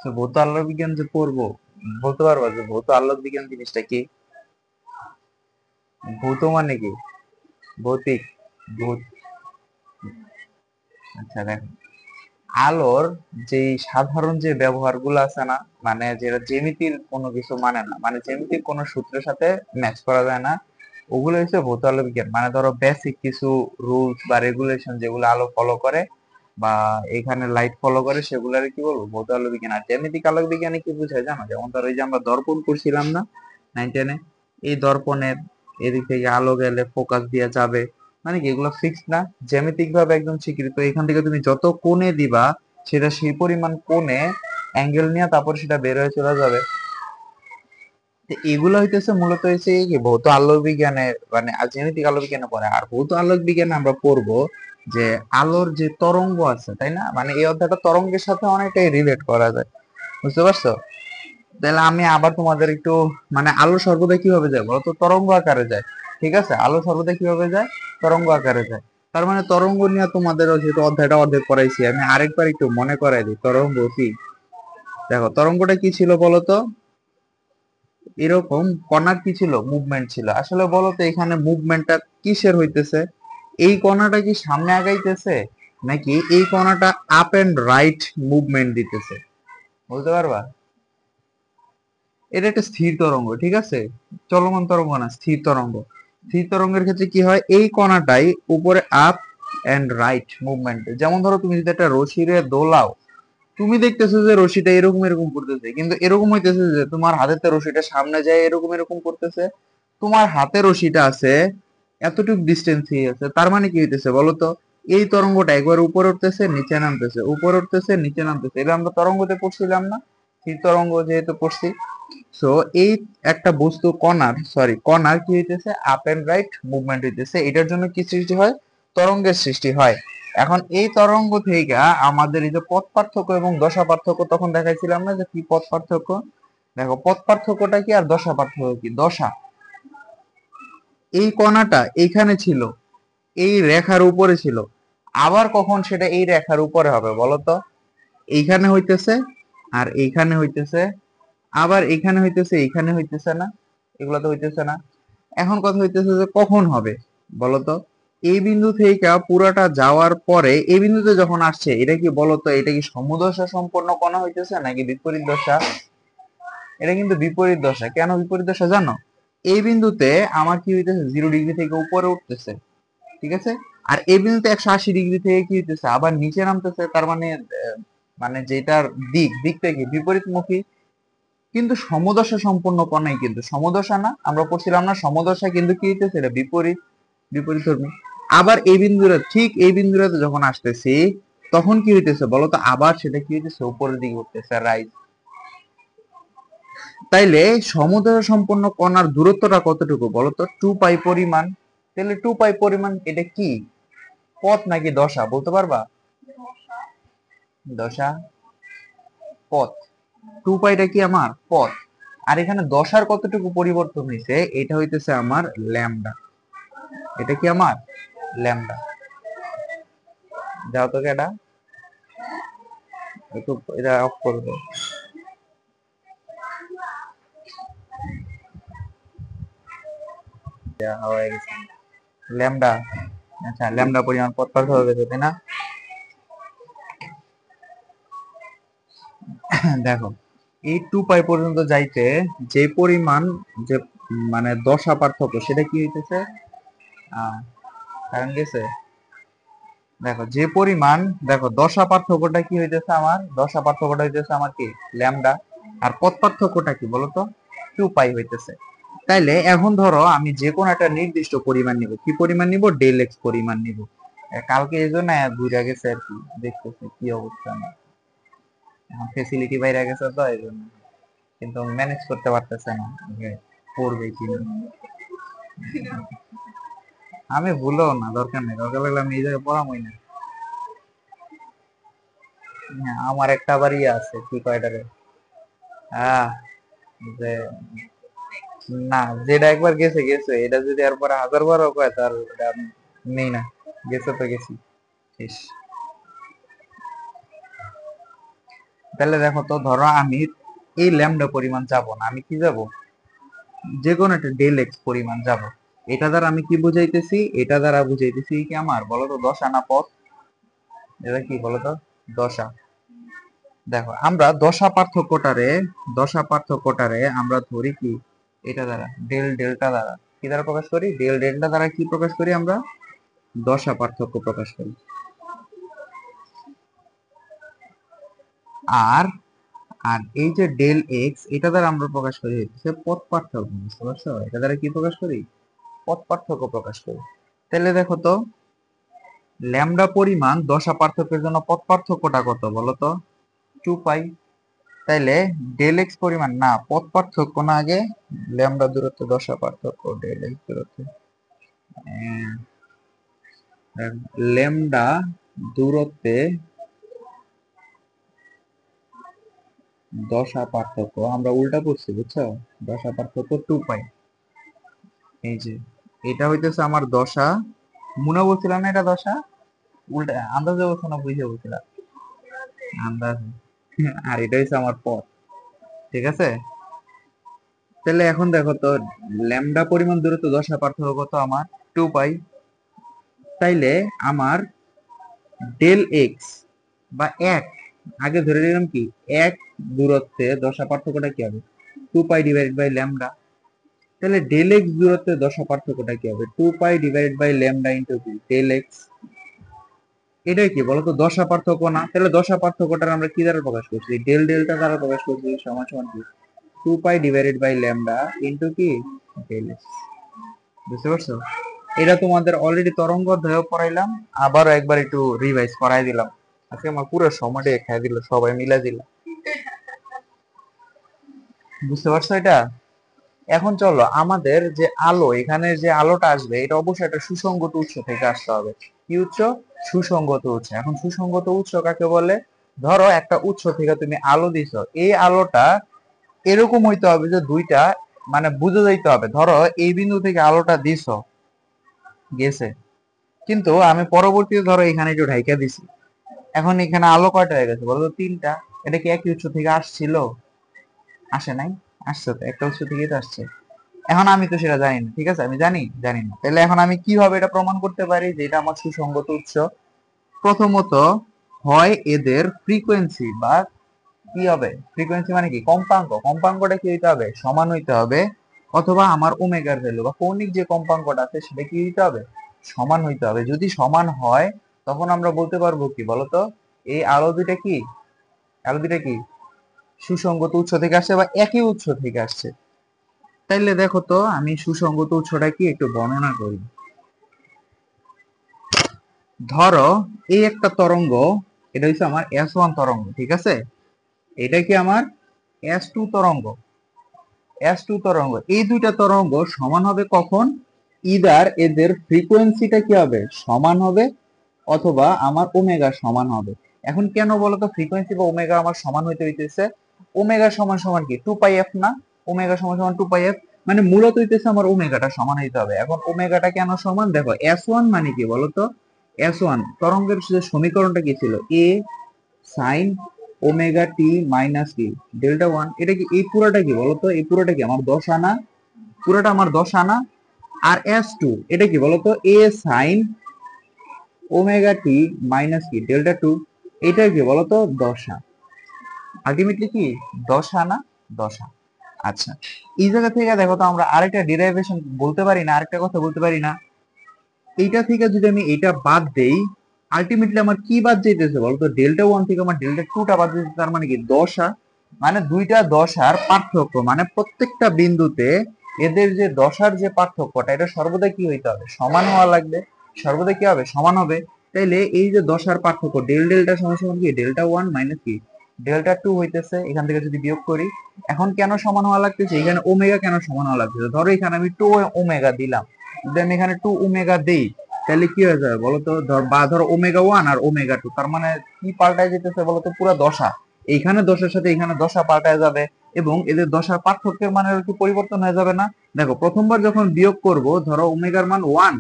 তো ভৌত আলোক বিজ্ঞান যে পড়বো, বলতে পারবা যে ভৌত আলোক বিজ্ঞান জিনিসটা কি? ভৌত মানে কি? ভৌতিক। ভৌত। আচ্ছা দেখো, আলোর যে সাধারণ যে ব্যবহার গুলো আছে না, মানে যেটা জ্যামিতির কোনো কিছু মানে না, মানে জ্যামিতির কোনো সূত্রের সাথে ম্যাচ করা যায় না, ওগুলো হচ্ছে ভৌত আলো বিজ্ঞান। মানে ধরো বেসিক কিছু রুলস বা রেগুলেশন যেগুলো আলো ফলো করে বা এখানে লাইট ফলো করে, সেগুলোর কি বলবো? ভৌত আলো বিজ্ঞান। আর জ্যামিতিক আলোক বিজ্ঞানে কি বোঝায় জানো? যেমন ধরো এই যে আমরা দর্পণ করছিলাম না 9-10-এ, এই দর্পণের এদিক থেকে আলো গেলে ফোকাস দিয়ে যাবে, মানে কি এগুলো ফিক্সড না, জ্যামিতিক ভাবে একদম স্বীকৃত। এখান থেকে তুমি যত কোণে দিবা, সেটা সেই পরিমাণ কোণে অ্যাঙ্গেল নিয়ে তারপর সেটা বের হয়ে চলে যাবে। তো এগুলো হইতেছে মূলত হচ্ছে কি ভৌত আলোক বিজ্ঞানের মানে জ্যামিতিক আলোক বিজ্ঞানে পড়ে। আর ভৌত আলোক বিজ্ঞানে আমরা পড়বো যে আলোর যে তরঙ্গ আছে, তাই না? মানে এই অধ্যায়টা তরঙ্গের সাথে অনেকটাই রিলেট করা যায়, বুঝতে পারছো? তাহলে আমি আবার তোমাদের একটু, মানে আলো সর্বদা কিভাবে যায় বলো তো? তরঙ্গ আকারে যায়। ঠিক আছে, আলো সর্বদা কিভাবে যায়? তরঙ্গ আকারে যায়। তার মানে তরঙ্গ নিয়ে তোমাদের যেহেতু অধ্যায়টা অর্ধেক পড়াইছি, আমি আরেকবার একটু মনে করাই দিই তরঙ্গ কি। দেখো তরঙ্গটা কি ছিল বলতো? এরকম কণার কি ছিল? মুভমেন্ট ছিল। আসলে বলতো এখানে মুভমেন্টটা কিসের হইতেছে? এই কণাটা কি সামনে আগাইতেছে, নাকি এই কণাটা আপ এন্ড রাইট মুভমেন্ট দিতেছে? বলতে পারবা? এটা একটা স্থির তরঙ্গ, ঠিক আছে? চলমান তরঙ্গ না, স্থির তরঙ্গ। স্থির তরঙ্গের ক্ষেত্রে কি হয়? এই কণাটাই উপরে আপ এন্ড রাইট মুভমেন্ট। যেমন ধরো তুমি যদি একটা রশিরে দোলাও, তুমি দেখতেছো যে রশিটা এরকম এরকম করতেছে, কিন্তু এরকম হইতেছে যে তোমার হাতেতে রশিটা সামনে যায় এরকম এরকম করতেছে, তোমার হাতে রশিটা আছে এতটুক ডিস্টেন্স আছে। তার মানে কি হইতেছে বলতো? এই তরঙ্গটা একবার উপরে উঠতেছে নিচে নামতেছে, উপরে উঠতেছে নিচে নামতেছে। এটা আমরা তরঙ্গতে পড়ছিলাম না? স্থির তরঙ্গ যেহেতু পড়ছি, সো এই একটা বস্তু কণার কি হইতেছে? আপ এন্ড রাইট মুভমেন্ট হইতেছে। এটার জন্য কি সৃষ্টি হয়? তরঙ্গের সৃষ্টি হয়। এখন এই তরঙ্গ থেকে আমাদের এই যে পথ পার্থক্য এবং দশা পার্থক্য তখন দেখাইছিলাম না যে কি পথ পার্থক্য? দেখো পথ পার্থক্যটা কি আর দশা পার্থক্য কি? দশা, এই কণাটা এইখানে ছিল, এই রেখার উপরে ছিল, আবার কখন সেটা এই রেখার উপরে হবে বলতো? এইখানে হইতেছে, আর এইখানে হইতেছে, আবার এইখানে হইতেছে, এইখানে হইতেছে না? এগুলা তো হইতেছে না। এখন কথা হইতেছে যে কখন হবে বলতো? এই বিন্দু থেকে পুরাটা যাওয়ার পরে এই বিন্দুতে যখন আসছে, এটা কি বলতো? এটা কি সমদশা সম্পন্ন কণা হইতেছে নাকি বিপরীত দশা? এটা কিন্তু বিপরীত দশা। কেন বিপরীত দশা জানো? এই বিন্দুতে আমার কি হইতেছে? 0 ডিগ্রি থেকে উপরে উঠতেছে, ঠিক আছে? আর এই বিন্দুতে 180 ডিগ্রি থেকে কি হইতেছে? আবার নিচে নামতেছে। তার মানে মানে যেটার দিকটা কি বিপরীতমুখী। কিন্তু সমদশা সম্পন্ন কণাই কিন্তু সমদশা না, আমরা পড়ছিলাম না সমদশা কিন্তু কি হইতেছে? এটা বিপরীত, বিপরীতধর্মী। আবার এই বিন্দুটা, ঠিক এই বিন্দুটাতে যখন আসতেছি, তখন কি হইতেছে বলতো? আবার সেটা কি হইতেছে? উপরের দিকে উঠতেছে, রাইট। তাইলে সমদশা সম্পন্ন কণার দূরত্বটা কতটুকু বলতো? 2 পাই পরিমাণ। তাহলে 2 পাই পরিমাণ এটা কি? পথ নাকি দশা বলতে পারবা? দশা, পথ। 2 পাইটা কি আমার পথ। আর এখানে দশার কতটুকু পরিবর্তন হয়েছে? এটা হইতেছে আমার ল্যামডা। এটা কি আমার ল্যামডা। যাও তো এটা একটু, এটা অফ করে দাও। হয়ে গেছে ল্যামডা। আচ্ছা, ল্যামডা পরিমাণ পথ পার্থক্য হয়ে গেছে, তাই না? দেখো এই 2 পাই পর্যন্ত যাইতে যে পরিমাণ, যে মানে দশা পার্থক্য, সেটা কি হইতেছে? কারণ গেছে। দেখো যে পরিমাণ, দেখো দশা পার্থক্যটা কি হইতেছে আমার? দশা পার্থক্যটা হইতেছে আমার কি? ল্যামডা। আর পথ পার্থক্যটা কি বলতো? 2 পাই হইতেছে। তাইলে এখন ধরো আমি যে কোনো একটা নির্দিষ্ট পরিমাণ নিব। কি পরিমাণ নিব? ডেল এক্স পরিমাণ নিব। কালকে এই জন্য ঘুরে গেছে আর কি, দেখতেছে কি অবস্থা না, এখন ফেসিলিটি বাইরে গেছে তো এই জন্য, কিন্তু ম্যানেজ করতে পারতেছে না যে পড়বে কিনা। আমি ভুলো না, দরকার নেই, দরকার লাগলে আমি এই জায়গায় পড়ামই না। হ্যাঁ, আমার একটা আবার ইয়ে আছে, কি কয়টারে, হ্যাঁ, যে না, যেটা একবার গেছে গেছে, এটা যদি আর পরে 1000 বারও কয় তার এটা আমি নেই না। গেছে তো গেছি, শেষ। তাহলে দেখো তো, ধরো আমি এই ল্যামডা পরিমাণ যাব না, আমি কি যাব, যে কোনো একটা ডেল এক্স পরিমাণ যাব। এটা দ্বারা আমি কি বুঝাইতেছি, এটা দ্বারা বুঝাইতেছি কি আমার বলো তো দশা না পথ, এটা কি বলো তো, দশা। দেখো আমরা দশা পার্থক্যটারে আমরা ধরি কি, এটা দ্বারা ডেল ডেল্টা দ্বারা কি দ্বারা প্রকাশ করি, ডেল ডেল্টা দ্বারা কি প্রকাশ করি আমরা, দশা পার্থক্য প্রকাশ করি। আর আর এই যে ডেল এক্স, এটা দ্বারা আমরা প্রকাশ করি হচ্ছে পথ পার্থক্য, বুঝতে পারছো, এটা দ্বারা কি প্রকাশ করি, পথ পার্থক্য প্রকাশ করি। তাহলে দেখো তো, ল্যামডা পরিমাণ দশা পার্থক্যের জন্য পথ পার্থক্যটা কত বলো তো, 2 পাই। তাইলে ডেল এক্স পরিমাণ না, পথ পার্থক্য না, আগে ল্যামডা দূরত্বে দশা পার্থক্য, ডেল এক্স দূরত্বে ল্যামডা দূরত্বে দশা পার্থক্য, আমরা উল্টা পড়ছি বুঝছো, দশা পার্থক্য 2 পাই। এই যে এটা হইতেছে আমার দশা, মনে বলছিলাম না এটা দশা, উল্টা আন্দাজে বলছো না বুঝে বলছিলাম, আন্দাজে। আর এটা হচ্ছে আমার পথ, ঠিক আছে। তাহলে এখন দেখো তো, ল্যামডা পরিমাণ দূরত্ব দশা পার্থক্য কত আমার, 2 পাই। তাইলে আমার ডেল এক্স বা এক, আগে ধরে নিলাম কি এক দূরত্বে দশা পার্থক্যটা কি হবে, 2 পাই ডিভাইডেড বাই ল্যামডা। তাহলে ডেল এক্স দূরত্বে দশা পার্থক্যটা কি হবে, 2 pi divided by lambda into কি ডেল এক্স। এটাই কি বলতো দশা পার্থক্য না, তাহলে দশা পার্থক্যটা আমরা কি দ্বারা প্রকাশ করছি, ডেল ডেল্টা দ্বারা প্রকাশ করছি, সমান সমান কি 2 pi divided by lambda into কি ডেল এক্স। বুঝতে পারছো, এটা তোমাদের অলরেডি তরঙ্গ অধ্যায়ও পড়াইলাম, আবারও একবার একটু রিভাইজ করাই দিলাম। আজকে আমার পুরো সময়টা খাই দিল, সবাই মিলা দিল। বুঝতে পারছো এটা। এখন চলো, আমাদের যে আলো, এখানে যে আলোটা আসবে এটা অবশ্যই একটা সুসংগত উৎস থেকে আসতে হবে। কি উৎস, সুসংগত উৎস। এখন সুসংগত উৎস কাকে বলে, ধরো একটা উৎস থেকে তুমি আলো দিছো, এই আলোটা এরকম হইতে হবে যে দুইটা, মানে বুঝে যাইতে হবে, ধরো এই বিন্দু থেকে আলোটা দিছো, গেছে, কিন্তু আমি পরবর্তীতে ধরো এখানে একটু ঢাইকা দিছি, এখন এখানে আলো কয়টা হয়ে গেছে বলো তো, 3টা। এটা কি একই উৎস থেকে আসছিল, আসে নাই, আসছে তো, একটা উৎস থেকেই তো আসছে। এখন আমি তো সেটা জানি না, ঠিক আছে, আমি জানি না, তাহলে এখন আমি কিভাবে এটা প্রমাণ করতে পারি যে এটা আমার সুসংগত উৎস। প্রথমত, হয় এদের ফ্রিকোয়েন্সি বা কি হবে, ফ্রিকোয়েন্সি মানে কি কম্পাঙ্ক, কম্পাঙ্কটা কি হইতে হবে, সমান হইতে হবে, অথবা আমার ওমেগার ভ্যালু বা কৌণিক যে কম্পাঙ্কটা আছে সেটা কি হইতে হবে, সমান হইতে হবে। যদি সমান হয় তখন আমরা বলতে পারবো কি বলতো, এই আলো দুটা কি সুসংগত উৎস থেকে আসছে বা একই উৎস থেকে আসছে। তাইলে দেখো তো, আমি সুসংগত উৎসটা কি একটু বর্ণনা করি। ধরো এই একটা তরঙ্গ, এটা হচ্ছে আমার S1 তরঙ্গ, ঠিক আছে, এটা কি আমার S2 তরঙ্গ, এই দুইটা তরঙ্গ সমান হবে কখন, ইদার এদের ফ্রিকোয়েন্সিটা কি হবে সমান হবে, অথবা আমার ওমেগা সমান হবে। এখন কেন বলতো ফ্রিকোয়েন্সি বা ওমেগা আমার সমান হইতে হইতেছে, ওমেগা সমান সমান কি 2 পাই এফ না, ওমেগা সমান সমান 2 পাই এফ, মানে মূলত হইতেছে আমার ওমেগাটা সমান হইতে হবে। এখন ওমেগাটা কেন সমান, দেখো S1 মানে কি বলতো, S1 তরঙ্গের যে সমীকরণটা কি ছিল, এ সাইন ওমেগা টি মাইনাস কি ডেল্টা ওয়ান। এটা কি এই পুরোটা কি বলতো, এই পুরোটা কি আমার 10 আনা, পুরোটা আমার 10 আনা। আর S2 এটা কি বলতো, এ সাইন ওমেগা টি মাইনাস কি ডেল্টা টু, এটা কি বলতো 10 আলটিমেটলি কি 10 আনা 10। আচ্ছা, এই জায়গা থেকে দেখো তো, আমরা আরেকটা ডিরাইভেশন বলতে পারি না, আরেকটা কথা বলতে পারি না, এইটা থেকে যদি আমি এটা বাদ দেই, আলটিমেটলি আমার কি বাদ যেতেছে বলতো, ডেল্টা ওয়ান থেকে আমার ডেল্টা টুটা বাদ যেতেছে, তার মানে কি 10, মানে দুইটা দশার পার্থক্য, মানে প্রত্যেকটা বিন্দুতে এদের যে দশার যে পার্থক্যটা, এটা সর্বদা কি হইতে হবে, সমান হওয়া লাগবে, সর্বদা কি হবে, সমান হবে। তাইলে এই যে দশার পার্থক্য ডেল ডেল্টা সমান সমান কি ডেল্টা ওয়ান মাইনাস কি ডেল্টা টু হইতেছে, এখান থেকে যদি বিয়োগ করি, এখন কেন সমান হওয়া লাগতেছে, এখানে ওমেগা কেন সমান হওয়া লাগতেছে, ধরো এখানে আমি 2 ওমেগা দিলাম, যদি আমি এখানে 2 ওমেগা দেই, তাহলে কি হয়ে যাবে বলতো, ধরো ওমেগা ওয়ান আর ওমেগা টু, তার মানে কি পাল্টায় যেতেছে বলতো, পুরো দশা, এইখানে দশের সাথে এখানে দশা পাল্টায় যাবে, এবং এদের দশার পার্থক্যের মানের কি পরিবর্তন হয়ে যাবে না। দেখো প্রথমবার যখন বিয়োগ করব, ধরো ওমেগার মান 1,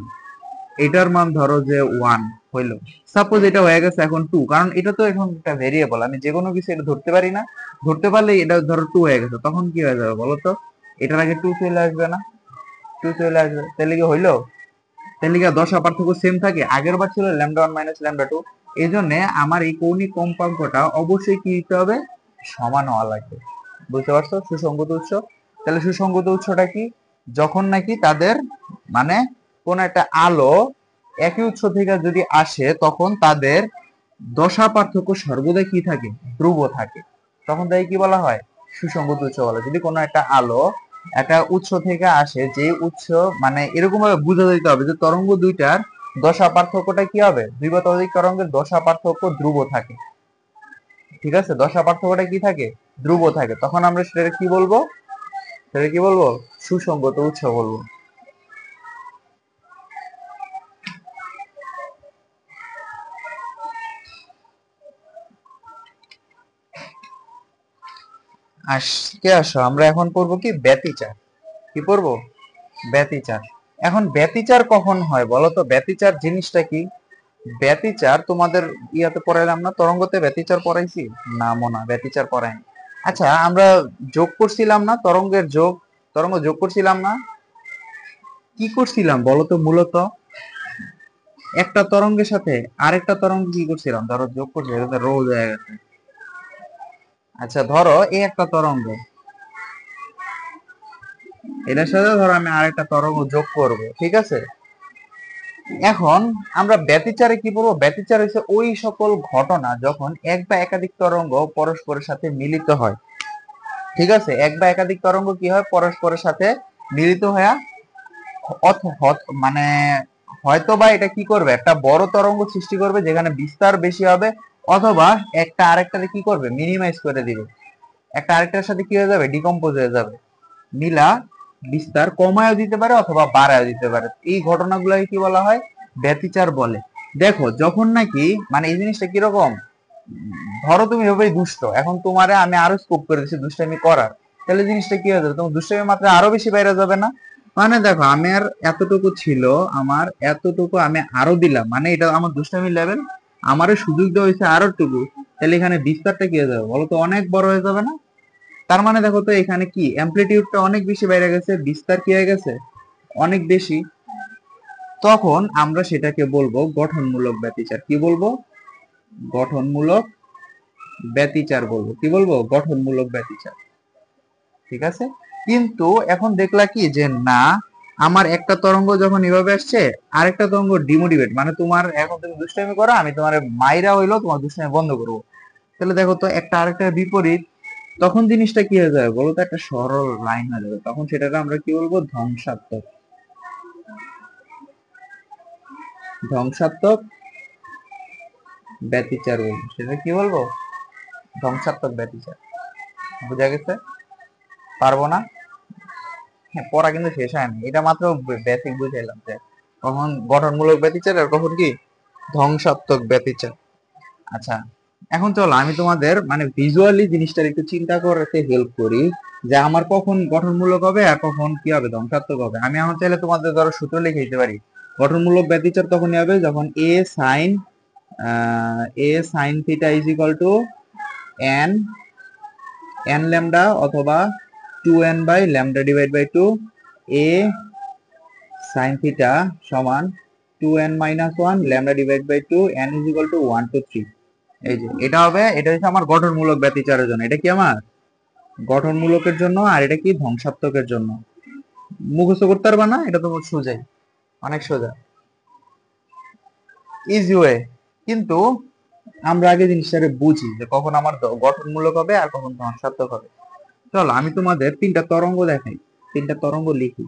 এটার মান ধরো যে 1 হইলো, সাপোজ এটা হয়ে গেছে এখন 2, কারণ এটা তো এখন একটা ভেরিয়েবল, আমি যে কোনো কিছু এটা ধরতে পারি না, ধরতে পারলে এটা ধরো 2 হয়ে গেছে, তখন কি হয়ে যাবে বলো তো? এটার আগে 2 চলে আসবে না? 2 চলে আসবে, তাহলে কি হইলো? তাহলে কি দশা পার্থক্য সেম থাকে? আগের বার ছিল λ1 মাইনাস λ2, এই জন্য আমার এই কৌণিক কম্পাঙ্কটা অবশ্যই কি দিতে হবে? সমান হওয়া লাগবে। বুঝতে পারছো? সুসংগত উৎস। তাহলে সুসংগত উৎসটা কি? যখন নাকি তাদের মানে কোন একটা আলো একই উৎস থেকে যদি আসে, তখন তাদের দশা পার্থক্য সর্বদা কি থাকে? ধ্রুব থাকে। তখন তাই কি বলা হয়? সুসংগত উৎস বলে। যদি কোনো একটা আলো একটা উৎস থেকে আসে, যে উৎস মানে এরকম ভাবে বুঝা দিতে হবে যে তরঙ্গ দুইটার দশা পার্থক্যটা কি হবে? দুই বা ততোধিক তরঙ্গের দশা পার্থক্য ধ্রুব থাকে। ঠিক আছে? দশা পার্থক্যটা কি থাকে? ধ্রুব থাকে। তখন আমরা সেটা কি বলবো? সেটা কি বলবো? সুসংগত উৎস বলবো। আজকে আসো আমরা এখন পড়বো কি? ব্যতিচার। কি পড়বো? ব্যতিচার। এখন ব্যতিচার কখন হয় বলো তো? ব্যতিচার জিনিসটা কি? ব্যতিচার তোমাদের ইয়াতে পড়াইলাম না? তরঙ্গতে ব্যতিচার পড়াইছি? না মনে হয় ব্যতিচার পড়াইনি। আচ্ছা, আমরা যোগ করছিলাম না? তরঙ্গের যোগ, তরঙ্গ যোগ করছিলাম না? কি করছিলাম বলো তো মূলত? একটা তরঙ্গের সাথে আরেকটা তরঙ্গ কি করছিলাম? ধরো যোগ করছি, এটা রোজ হয়ে গেছে। আচ্ছা ধরো এই একটা তরঙ্গ, এটার সাথে ধরো আমি আরেকটা তরঙ্গ যোগ করব, ঠিক আছে? এখন আমরা ব্যতিচারে কি বলবো? ব্যতিচার হচ্ছে ওই সকল ঘটনা যখন এক বা একাধিক তরঙ্গ পরস্পরের সাথে মিলিত হয়। ঠিক আছে? এক বা একাধিক তরঙ্গ কি হয়? পরস্পরের সাথে মিলিত হয়ে মানে হয়তো বা এটা কি করবে? একটা বড় তরঙ্গ সৃষ্টি করবে যেখানে বিস্তার বেশি হবে, অথবা একটা আরেকটাকে কি করবে? মিনিমাইজ করে দিবে। একটা আরেকটার সাথে কি হয়ে যাবে? ডিকম্পোজ হয়ে যাবে। মিলা বিস্তার কমায়ও দিতে পারে অথবা বাড়ায়ও দিতে পারে। এই ঘটনাগুলোকে কি বলা হয়? ব্যতিচার বলে। দেখো যখন নাকি মানে এই জিনিসটা কিরকম, ধরো তুমি এভাবেই দুষ্ট, এখন তোমারে আমি আরো স্কোপ করে দিচ্ছি দুষ্টামি করার, তাহলে জিনিসটা কি হয়ে যাবে? তোমার দুষ্টামি মাত্রা আরো বেশি বাইরে যাবে না? মানে দেখো আমার এতটুকু ছিল, আমার এতটুকু আমি আরো দিলাম, মানে এটা আমার দুষ্টামি লেভেল, আমারও সুযোগ দেওয়া হয়েছে আরো টুকু, তাহলে এখানে বিস্তারটা কি হয়ে যাবে বলো তো? অনেক বড় হয়ে যাবে না? তার মানে দেখো তো এখানে কি অ্যামপ্লিটিউডটা অনেক বেশি বেড়ে গেছে, বিস্তার কি হয়ে গেছে? অনেক বেশি। তখন আমরা সেটাকে বলবো গঠনমূলক ব্যতিচার। কি বলবো? গঠনমূলক ব্যতিচার বলবো। কি বলবো? গঠনমূলক ব্যতিচার। ঠিক আছে? কিন্তু এখন দেখলা কি যে না, আমার একটা তরঙ্গ যখন এভাবে আসছে, আরেকটা তরঙ্গ ডিমোটিভেট, মানে তোমার এখন তুমি দুষ্টামি করো, আমি তোমার মাইরা হইলো তোমার দুষ্টামি বন্ধ করবো, তাহলে দেখো তো একটা আরেকটার বিপরীত, তখন জিনিসটা কি হয়ে যাবে বলো তো? একটা সরল লাইন হয়ে যাবে, তখন সেটাকে আমরা কি বলবো? ধ্বংসাত্মক। ধ্বংসাত্মক ব্যতিচার বলবো। সেটা কি বলবো? ধ্বংসাত্মক ব্যতিচার। বুঝা গেছে? পারবো না? হ্যাঁ, পড়া কিন্তু শেষ হয় না, এটা মাত্র বেসিক বুঝাইলাম যে কখন গঠনমূলক ব্যতিচার আর কখন কি ধ্বংসাত্মক ব্যতিচার। আচ্ছা, এখন চলো আমি তোমাদের মানে ভিজুয়ালি জিনিসটার একটু চিন্তা করতে হেল্প করি, যে আমার কখন গঠনমূলক হবে আর কখন কি হবে? ধ্বংসাত্মক হবে। আমি আমার চাইলে তোমাদের ধরো সূত্র লিখে দিতে পারি। গঠনমূলক ব্যতিচার তখনই হবে যখন a sine theta is equal to n n lambda অথবা 2n by lambda divide by 2, a sine theta সমান 2n minus 1 lambda divide by 2, n is equal to 1 to 3। এই যে এটা হবে, এটা হচ্ছে আমার গঠনমূলক ব্যতিচারের জন্য। এটা কি আমার গঠনমূলকের জন্য, আর এটা কি ধ্বংসাত্মকের জন্য। মুখস্থ করতে পারবা না? এটা তো সোজাই, অনেক সোজা, ইজি ওয়ে। কিন্তু আমরা আগে জিনিসটাকে বুঝি যে কখন আমার গঠনমূলক হবে আর কখন ধ্বংসাত্মক হবে। চলো আমি তোমাদের তিনটা তরঙ্গ দেখাই, তিনটা তরঙ্গ লিখি।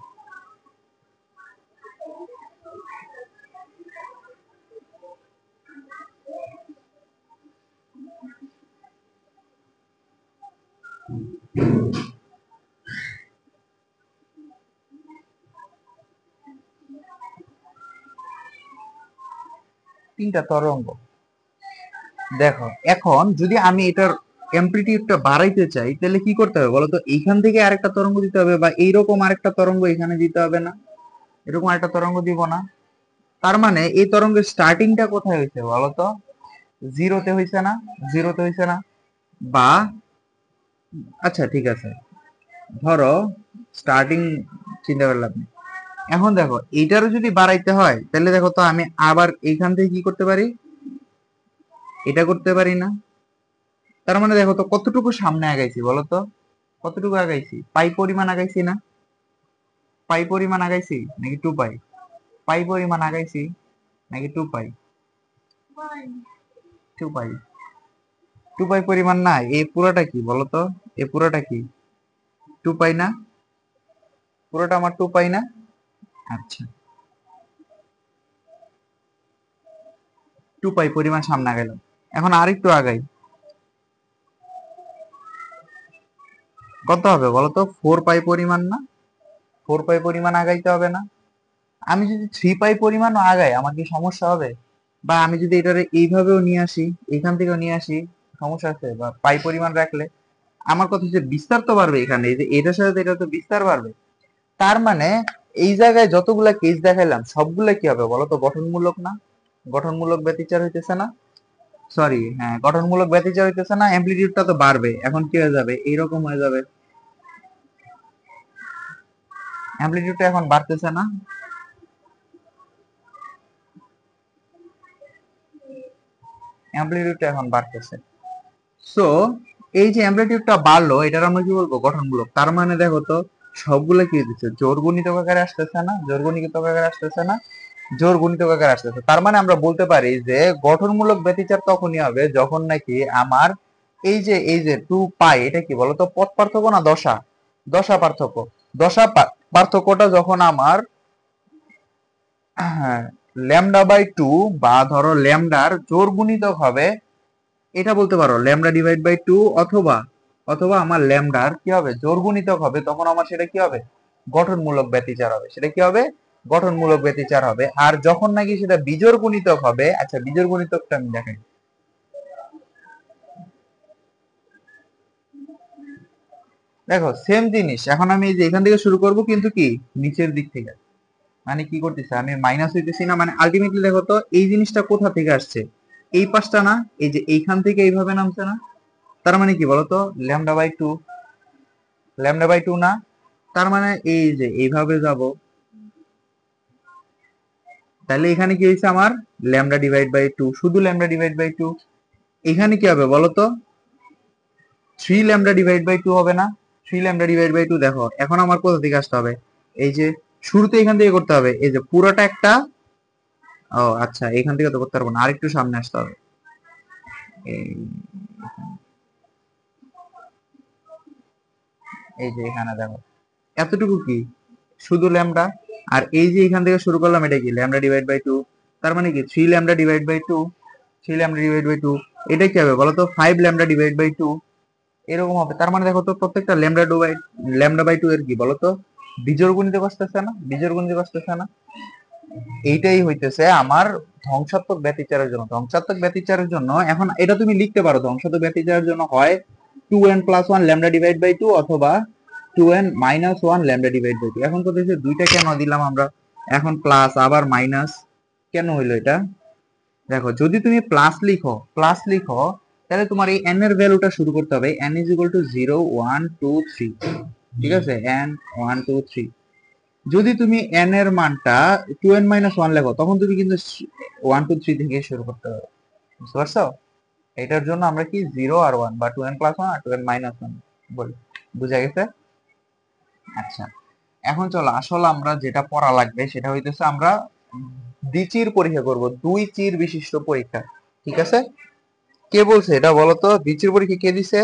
তিনটা তরঙ্গ দেখো, এখন যদি আমি এটার অ্যামপ্লিটিউডটা বাড়াইতে চাই, তাহলে কি করতে হবে বলতো? এইখান থেকে আরেকটা তরঙ্গ দিতে হবে, বা এইরকম আরেকটা তরঙ্গ এখানে দিতে হবে না? এরকম আরেকটা তরঙ্গ দিব না? তার মানে এই তরঙ্গের স্টার্টিংটা কোথায় হয়েছে বলতো? জিরোতে হয়েছে না? জিরোতে হয়েছে না? বা আচ্ছা ঠিক আছে, ধরো স্টার্টিং চিন্তা করে লাভ নেই। এখন দেখো এইটারও যদি বাড়াইতে হয় তাহলে দেখো তো আমি আবার এইখান থেকে কি করতে পারি, এটা করতে পারি না? তার মানে দেখো তো কতটুকু সামনে আগাইছি বলো তো, কতটুকু আগাইছি? পাই পরিমাণ আগাইছি না? পাই পরিমাণ আগাইছি নাকি টু পাই? পাই পরিমাণ আগাইছি নাকি টু পাই? টু পাই। টু পাই পরিমাণ না, এই পুরোটা কি বলতো? এই পুরোটা কি টু পাই না? পুরোটা আমার টু পাই না? আচ্ছা, টু পাই পরিমাণ সামনে আগাইলাম। এখন আরেকটু আগাই, কত হবে বলতো? ফোর পাই পরিমাণ না? ফোর পাই পরিমাণ আগাইতে হবে না? আমি যদি থ্রি পাই পরিমাণ আগাই আমার কি সমস্যা হবে? বা আমি যদি এটারে এইভাবেও নিয়ে আসি, এখান থেকেও নিয়ে আসি, সমস্যা আছে? বা পাই পরিমাণ রাখলে আমার কথা হচ্ছে বিস্তার তো বাড়বে, এখানে এই যে এটার সাথে এটা তো বিস্তার বাড়বে। তার মানে এই জায়গায় যতগুলা কেস দেখাইলাম সবগুলা কি হবে বলতো? গঠনমূলক না? গঠনমূলক ব্যতিচার হইতেছে না? সরি, হ্যাঁ গঠনমূলক ব্যতিচার হইতেছে না? অ্যামপ্লিটিউডটা তো বাড়বে, এখন কি হয়ে যাবে? এইরকম হয়ে যাবে। অ্যামপ্লিটিউডটা এখন বাড়তেছে না? অ্যামপ্লিটিউডটা এখন বাড়তেছে। সো এই যে অ্যামপ্লিটিউডটা বাড়লো এটার আমরা কি বলবো? গঠনমূলক। তার মানে দেখো তো সবগুলা কি দিচ্ছে? জোর গুণিতক আকারে আসতেছে না? জোর গুণিতক আকারে আসতেছে না? জোর গুণিতক আকারে আসতেছে। তার মানে আমরা বলতে পারি যে গঠনমূলক ব্যতিচার তখনই হবে যখন নাকি আমার এই যে টু পাই, এটা কি বলতো? পথ পার্থক্য না দশা? দশা পার্থক্য। দশা পার্থক্যটা যখন আমার ল্যামডা বাই টু বা ধরো ল্যামডার জোর গুণিতক হবে, এটা বলতে পারো ল্যামডা ডিভাইড বাই টু, অথবা অথবা আমার ল্যামডার কি হবে? জোর গুণিতক হবে, তখন আমার সেটা কি হবে? গঠনমূলক ব্যতিচার হবে। সেটা কি হবে? গঠনমূলক ব্যতিচার হবে। আর যখন নাকি সেটা বিজোড় গুণিতক হবে, আচ্ছা বিজোড় গুণিতকটা আমি দেখাই। দেখো সেম জিনিস, এখন আমি এই যে এখান থেকে শুরু করব কিন্তু কি নিচের দিক থেকে, মানে কি করতেছে আমি মাইনাস হইতেছি না, মানে আলটিমেটলি দেখো তো এই জিনিসটা কোথা থেকে আসছে? এই পাশটা না? এই যে এইখান থেকে এইভাবে নামছে না? তার মানে কি বলতো? Lambda by two, lambda by two না? তার মানে এই যে এইভাবে যাব, তাহলে এখানে কি হয়েছে আমার? ল্যামডা ডিভাইড বাই টু, শুধু ল্যামডা ডিভাইড বাই টু। এখানে কি হবে বলতো? Three lambda divide by two হবে না? Three lambda divide by two. দেখো এখন আমার কোথা থেকে আসতে হবে? এই যে শুরুতে এখান থেকে করতে হবে, এই যে পুরোটা একটা, ও আচ্ছা এখান থেকে তো করতে পারবো না, আরেকটু সামনে আসতে হবে। এই এই যে এখানে দেখো এতটুকু কি শুধু ল্যামডা, আর এই যে এখান থেকে শুরু করলাম এটা কি ল্যামডা ডিভাইড বাই টু। তার মানে কি three lambda divide by two, three lambda divide by two. এটা কি হবে বলতো? Five lambda divide by two, এরকম হবে। তার মানে দেখো তো প্রত্যেকটা ল্যামডা বাই টু এর কি বলতো? বিজোড় গুণিতক আসতেছে না? বিজোড় গুণিতক আসতেছে না? এইটাই হইতেছে আমার ধ্বংসাত্মক ব্যতিচারের জন্য। ধ্বংসাত্মক ব্যতিচারের জন্য এখন এটা তুমি লিখতে পারো, ধ্বংসাত্মক ব্যতিচারের জন্য হয় two n plus one lambda divide by two, অথবা two n minus one lambda divide by two. এখন তো দেখছি দুইটা কেন দিলাম আমরা? এখন প্লাস আবার মাইনাস কেন হইলো এটা? দেখো যদি তুমি প্লাস লিখো তাহলে তোমার এই n এর ভ্যালুটা শুরু করতে হবে n is equal to zero one two three. ঠিক আছে, n ওয়ান টু থ্রি। যদি তুমি n এর মানটা টু এন মাইনাস ওয়ান লেখো তখন তুমি কিন্তু ওয়ান টু থ্রি থেকে শুরু করতে হবে। বুঝতে পারছো? এটার জন্য আমরা কি জিরো আর ওয়ান বা টু এন প্লাস ওয়ান আর টু এন মাইনাস ওয়ান বলি। বুঝা গেছে? আচ্ছা, এখন চলো আসলে আমরা যেটা পড়া লাগবে সেটা হইতেছে আমরা দ্বিচির পরীক্ষা করব, দুই চির বিশিষ্ট পরীক্ষা। ঠিক আছে? কে বলছে এটা বলো তো? দ্বিচির পরীক্ষা কে দিছে?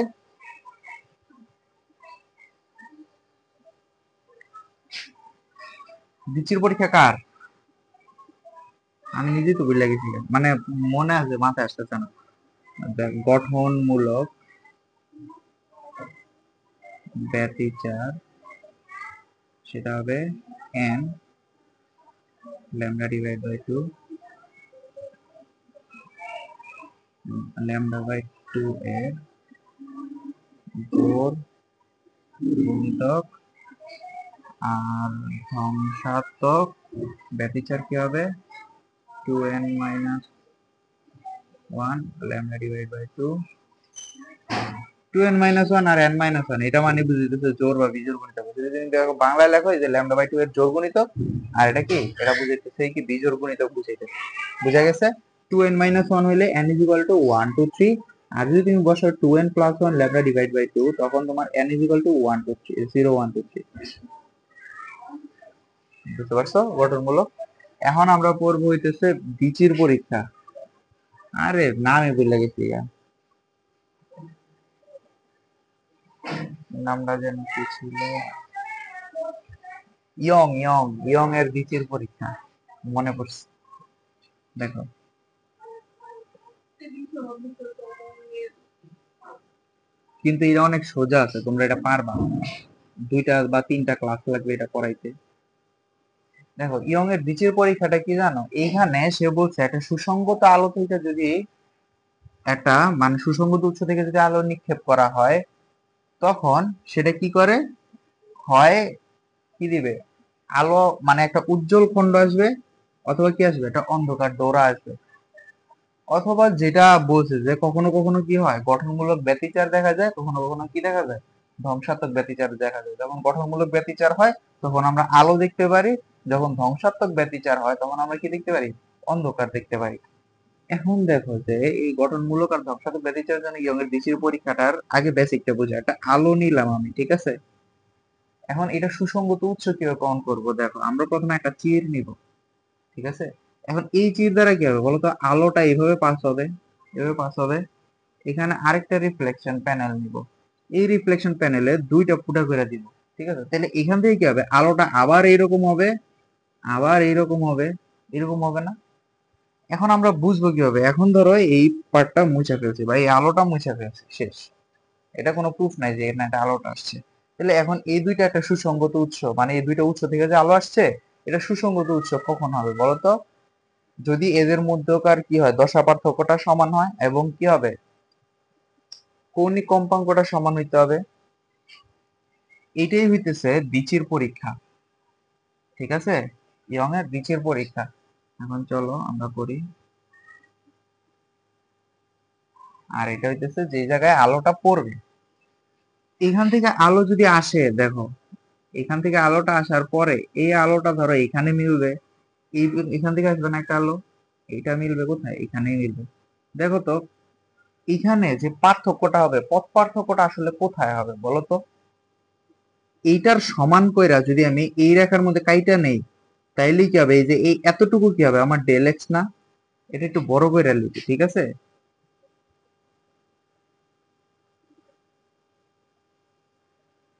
দ্বিচির পরীক্ষা কার? আমি নিজেই তো ভুলে গেছি, মানে মনে আছে মাথায় আসতেছে না। দেখ, গঠনমূলক ব্যতিচার সেটা হবে n lambda divide by two, lambda by two এর জোড় গুণিতক। আর ধ্বংসাত্মক ব্যতিচার কি হবে? 2n minus 1 lambda divided by 2 2n minus 1 R n minus 1 এটা মানে বুঝাইতেছে জোড় বা বিজোড় গুণিতক। যদি তুমি দেখো বাংলায় লেখো এই যে lambda by 2 এর জোড় গুণিতক, আর এটা কি, এটা বুঝাইতেছে কি বিজোড় গুণিতক বুঝাইতেছে। বুঝা গেছে? 2n minus 1 হইলে n is equal to 1 2 3, আর যদি তুমি বসাও 2n plus 1 lambda divided by 2, তখন তোমার n is equal to 1 2 3 0 1 2 3। বুঝতে পারছো গঠনমূলক? এখন আমরা পড়বো হইতেছে বিচির পরীক্ষা। আরে নামে ভুলে গেছি, নামটা যেন কি ছিল, ইয়ং ইয়ং ইয়ং এর বিচির পরীক্ষা মনে পড়ছে। দেখো কিন্তু এটা অনেক সোজা আছে, তোমরা এটা পারবা, 2টা বা 3টা ক্লাস লাগবে এটা করাইতে। দেখো ইয়ং এর বিচির পরীক্ষাটা কি জানো, এইখানে সে বলছে একটা সুসংগত আলো থেকে যদি একটা মানে সুসংগত উৎস থেকে যদি আলো নিক্ষেপ করা হয়, তখন সেটা কি করে, হয় কি দিবে, আলো মানে একটা উজ্জ্বল খণ্ড আসবে, অথবা কি আসবে, একটা অন্ধকার ডোরা আসবে। অথবা যেটা বলছে যে কখনো কখনো কি হয়, গঠনমূলক ব্যতিচার দেখা যায়, কখনো কখনো কি দেখা যায়, ধ্বংসাত্মক ব্যতিচার দেখা যায়। যখন গঠনমূলক ব্যতিচার হয় তখন আমরা আলো দেখতে পারি, যখন ধ্বংসাত্মক ব্যতিচার হয় তখন আমরা কি দেখতে পারি, অন্ধকার দেখতে পারি। এখন দেখো যে এই গঠনমূলক আর ধ্বংসাত্মক ব্যতিচারের জন্য ইয়ং এর ডিসির পরীক্ষাটার আগে বেসিকটা বোঝা, একটা আলো নিলাম আমি, ঠিক আছে। এখন এটা সুসংগত উৎস কিভাবে প্রমাণ করবো, দেখো আমরা প্রথমে একটা চির নিব, ঠিক আছে। এখন এই চির দ্বারা কি হবে বলতো, আলোটা এইভাবে পাস হবে, এভাবে পাস হবে, এখানে আরেকটা রিফ্লেকশন প্যানেল নিব, এই রিফ্লেকশন প্যানেলে 2টা ফুটা করে দিব, ঠিক আছে। তাহলে এখান থেকে কি হবে, আলোটা আবার এইরকম হবে, আবার এইরকম হবে, এরকম হবে না। এখন আমরা বুঝবো কিভাবে, এখন ধরো এই পার্টটা মুছে ফেলছি বা এই আলোটা মুছে ফেলছি, শেষ, এটা কোনো প্রুফ নাই যে এখানে একটা আলোটা আসছে। তাহলে এখন এই দুইটা একটা সুসংগত উৎস, মানে এই দুইটা উৎস থেকে যে আলো আসছে, এটা সুসংগত উৎস কখন হবে বলতো, যদি এদের মধ্যকার কি হয়, দশা পার্থক্যটা সমান হয়, এবং কি হবে, কৌণিক কম্পাঙ্কটা সমান হইতে হবে। এটাই হইতেছে বিচির পরীক্ষা, ঠিক আছে, ইয়ং এর বিচির পরীক্ষা। এখন চলো আমরা করি। আর এটা হইতেছে যে জায়গায় আলোটা পড়বে, এখান থেকে আলো যদি আসে, দেখো এখান থেকে আলোটা আসার পরে এই আলোটা ধরো এখানে মিলবে, এই এখান থেকে আসবে না একটা আলো, এইটা মিলবে কোথায়, এখানেই মিলবে। দেখো তো এখানে যে পার্থক্যটা হবে, পথ পার্থক্যটা আসলে কোথায় হবে বলো তো, এইটার সমান কইরা যদি আমি এই রেখার মধ্যে কাইটা নেই, তাইলে কি হবে, এই যে এই এতটুকু কি হবে আমার ডেল এক্স না, এটা একটু বড় করে লিখি, ঠিক আছে।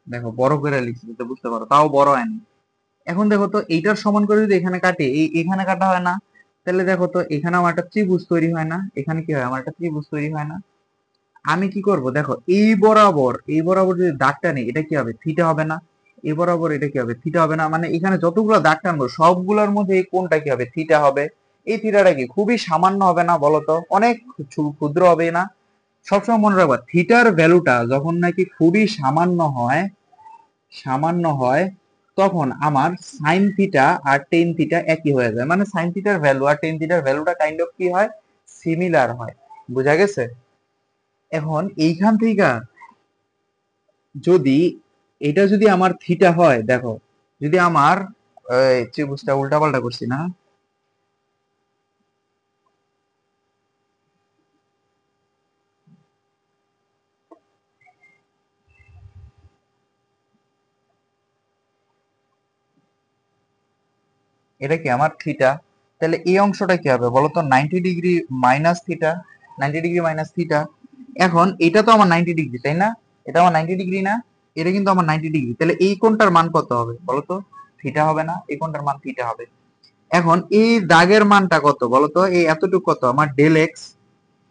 দেখো বড় করে লিখছি যাতে বুঝতে পারো, তাও বড় হয়নি। এখন দেখো তো এইটার সমান করে যদি এখানে কাটি, এই এখানে কাটা হয় না, তাহলে দেখো তো এখানে আমার একটা ত্রিভুজ তৈরি হয় না, এখানে কি হয়, আমার একটা ত্রিভুজ তৈরি হয় না। আমি কি করব, দেখো এই বরাবর যদি দাগটা নেই, এটা কি হবে, থিটা হবে না। এই বরাবর এটা কি হবে, থিটা হবে না, মানে এখানে যতগুলো দাগ টানবো সবগুলোর মধ্যে এই কোনটা কি হবে, থিটা হবে। এই থিটাটা কি খুবই সামান্য হবে না বলতো, অনেক ক্ষুদ্র হবে না। সবসময় মনে রাখবা, থিটার ভ্যালুটা যখন নাকি খুবই সামান্য হয় তখন আমার সাইন থিটা আর টেন থিটা একই হয়ে যায়, মানে সাইন থিটার ভ্যালু আর টেন থিটার ভ্যালুটা কাইন্ড অফ কি হয়, সিমিলার হয়। বুঝা গেছে? এখন এইখান থেকে যদি এটা যদি আমার থিটা হয়, দেখো যদি আমার ত্রিভুজটা উল্টা পাল্টা করছি না, এটা কি আমার থিটা, তাহলে এই অংশটা কি হবে বলতো, 90 degree minus theta, 90 degree minus theta. এখন এটা তো আমার 90 ডিগ্রি, তাই না, এটা আমার 90 ডিগ্রি না, এটা কিন্তু আমার 90 ডিগ্রি, তাহলে এই কোণটার মান কত হবে বলতো, থিটা হবে না, এই কোণটার মান থিটা হবে। এখন এই দাগের মানটা কত বলতো, এই এতটুকু কত আমার ডেল এক্স।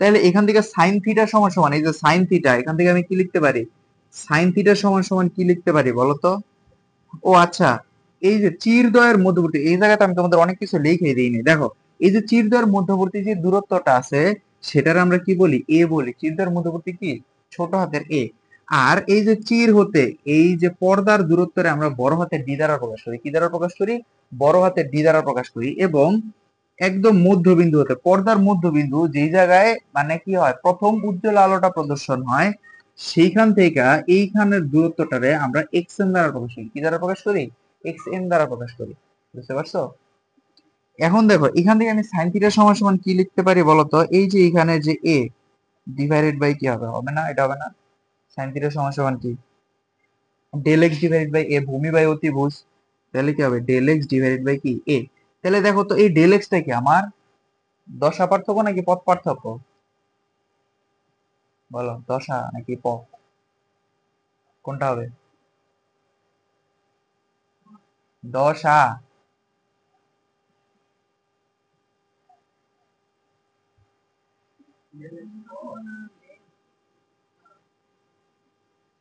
তাহলে এখান থেকে সাইন থিটা সমান সমান, এই যে সাইন থিটা, এখান থেকে আমি কি লিখতে পারি, সাইন থিটা সমান সমান কি লিখতে পারি বলতো, ও আচ্ছা, এই যে চিরদ্বয়ের মধ্যবর্তী, এই জায়গাতে আমি তোমাদের অনেক কিছু লিখে দিইনি, দেখো এই যে চিরদ্বয়ের মধ্যবর্তী যে দূরত্বটা আছে, সেটার আমরা কি বলি, এ বলি। চিরদ্বয়ের মধ্যবর্তী কি, ছোট হাতের এ। আর এই যে চির হতে এই যে পর্দার দূরত্বরে আমরা বড় হাতের ডি দ্বারা প্রকাশ করি, কি দ্বারা প্রকাশ করি, বড় হাতের ডি দ্বারা প্রকাশ করি। এবং একদম মধ্যবিন্দু হতে, পর্দার মধ্যবিন্দু যেই জায়গায় মানে কি হয় প্রথম উজ্জ্বল আলোটা প্রদর্শন হয়, সেইখান থেকে এইখানের দূরত্বটারে আমরা এক্স এম দ্বারা প্রকাশ করি। কি দ্বারা প্রকাশ করি? এক্স এম দ্বারা প্রকাশ করি। বুঝতে পারছো? এখন দেখো এখান থেকে আমি সাইন থিটা সমান সমান কি লিখতে পারি বলতো? এই যে এখানে যে এ ডিভাইডেড বাই কি হবে? হবে না? এটা হবে না? সাইন থিটা সমান সমান কি? ডেল এক্স ডিভাইডেড বাই এ, ভূমি বাই অতিভুজ। তাহলে কি হবে? ডেল এক্স ডিভাইডেড বাই কি? এ। তাহলে দেখো তো এই ডেল এক্সটা কি আমার দশা পার্থক্য নাকি পথ পার্থক্য? বলো, দশা নাকি পথ? কোনটা হবে? দশা।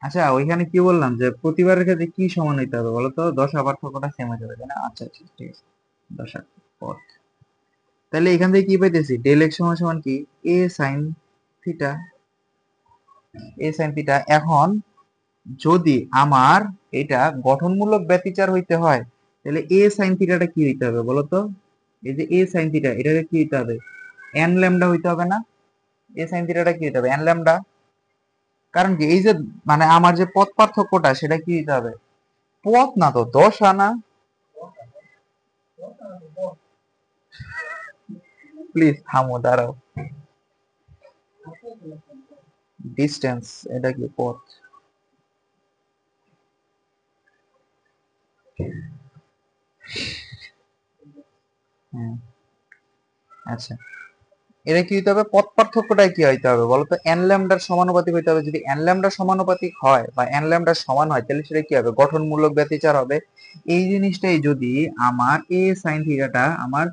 আচ্ছা, ওইখানে কি বললাম যে প্রতিবারের ক্ষেত্রে কি সমান হইতে হবে বলো তো? দশা পার্থক্যটা সেম হয়ে যাবে, তাই না? আচ্ছা আচ্ছা, ঠিক আছে। দশা পথ। তাহলে এখান থেকে কি পাইতেছি? ডেল এক্স সমান সমান কি? এ সাইন থিটা। এ সাইন থিটা। এখন যদি আমার এটা গঠনমূলক ব্যতিচার হইতে হয়, তাহলে এ সাইন থিটাটা কি হইতে হবে বলো তো? এই যে এ সাইন থিটা, এটাকে কি হইতে হবে? এন ল্যামডা হইতে হবে না? এ সাইন থিটাটা কি হইতে হবে? N lambda. কারণ কি এই যে মানে আমার যে পথ পার্থক্যটা সেটা কি হইতে হবে? পথ না তো, দশা না? প্লিজ থামো, দাঁড়াও। ডিস্টেন্স, এটা কি পথ? হুম, আচ্ছা। এটা কি হইতে হবে? পথ পার্থক্যটা কি হইতে হবে বলতো? এন ল্যামডার সমানুপাতিক হইতে হবে। যদি এন ল্যামডার সমানুপাতিক হয় বা এন ল্যামডার সমান হয়, তাহলে সেটা কি হবে? গঠনমূলক ব্যতিচার হবে। এই জিনিসটাই যদি আমার এ সাইন থিটাটা আমার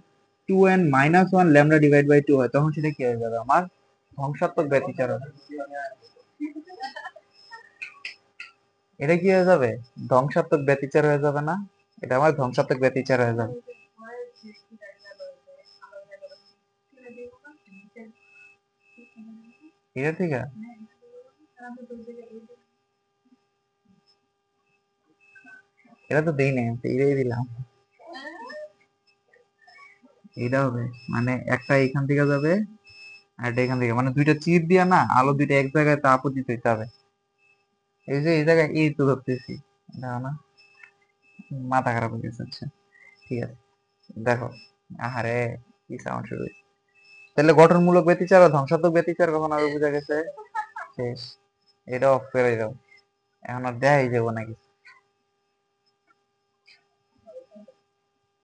2n-1 ল্যামডা ডিভাইড বাই 2 হয়, তখন সেটা কি হয়ে যাবে? আমার ধ্বংসাত্মক ব্যতিচার হবে। এটা কি হয়ে যাবে? ধ্বংসাত্মক ব্যতিচার হয়ে যাবে না? এটা আমার ধ্বংসাত্মক ব্যতিচার হয়ে যাবে। এটা ঠিক আছে। এটা তো দেই নাই, আমি তো এটাই দিলাম। এটা হবে মানে একটা এখান থেকে যাবে আর এটা এখান থেকে, মানে দুইটা চির দিয়া না, আলো দুইটা এক জায়গায় তা আপত্তি হইতে হবে। এই যে এই জায়গায় এই তো ধরতেছি, দেখো না? মাথা খারাপ হয়ে গেছে। আচ্ছা, ঠিক আছে। দেখো, আহারে, কি সাউন্ড শুরু হয়েছে। তাহলে গঠনমূলক ব্যতিচার আর ধ্বংসাত্মক ব্যতিচার কখন হবে বোঝা গেছে? শেষ। এটা অফ করে দাও, এখন আর দেখাই যাবো না কিছু।